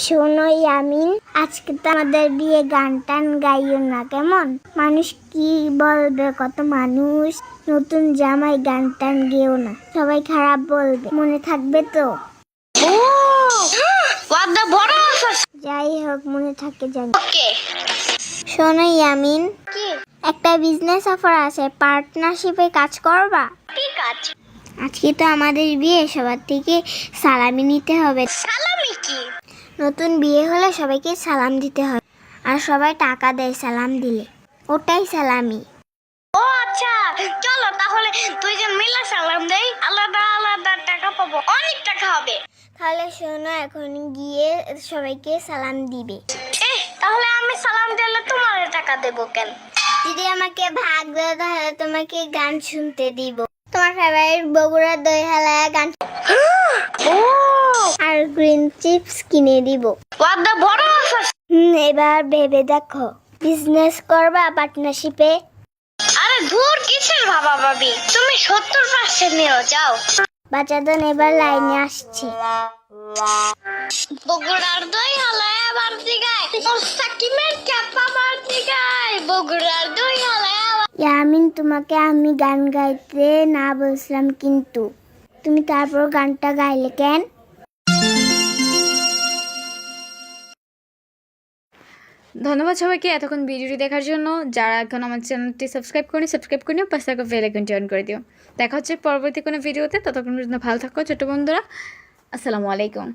শোনো ইয়ামিন, আজকে তো আমাদের বিয়ে, গান টান গাইও না কেমন? মানুষ কি বলবে, কত মানুষ। নতুন জামাই, গান টান গেও না, সবাই খারাপ বলবে, মনে থাকবে তো? যাই হোক, মনে থাকে জানি। শোনো ইয়ামিন, একটা বিজনেস অফার আছে, পার্টনারশিপে কাজ করবা? কি কাজ? আজকে তো আমাদের বিয়ে, সবার থেকে সালামি নিতে হবে। সালামি কি? নতুন বিয়ে হলে সবাইকে সালাম দিতে হয়, আর সবাই টাকা দেয় সালাম দিলে, ওটাই সালামি। ও আচ্ছা, চলো তাহলে দুইজন মিলে সালাম দেই, আলাদা আলাদা টাকা পাবো, অনেক টাকা হবে। তাহলে শোনো, এখন গিয়ে সবাইকে সালাম দিবে। তাহলে আমি সালাম দিলে তোমার টাকা দেবো কেন? যদি আমাকে ভাগ দাও তাহলে তোমাকে গান শুনতে দিব, তোমার ফেভারিট বগুড়া দই হালায়া গান আর গ্রিন চিপস কিনে দিব। বড় এবার ভেবে দেখো, বিজনেস করবা পার্টনারশিপে? আরে ধুর, কিসের ভাবা ভাবি, তুমি 70% নিয়ে যাও। বাচ্চাদের এবার লাইনে আসছে। বগুড়ার দই হালায়া বাড়তি গায়, ও সাকিমের চাপা বাড়তি গায়, বগুড়ার দই হালায়া। ইয়ামিন, তোমাকে আমি গান গাইতে না বলছিলাম, কিন্তু তুমি তারপর গানটা গাইলে কেন? ধন্যবাদ সবাইকে এতক্ষণ ভিডিওটি দেখার জন্য। যারা এখন আমার চ্যানেলটি সাবস্ক্রাইব করে নিও, পাশে থাকা বেল আইকনটি অন করে দিও। দেখা হচ্ছে পরবর্তী কোনো ভিডিওতে, ততক্ষণ পর্যন্ত ভালো থাকো ছোট বন্ধুরা। আসসালামু আলাইকুম।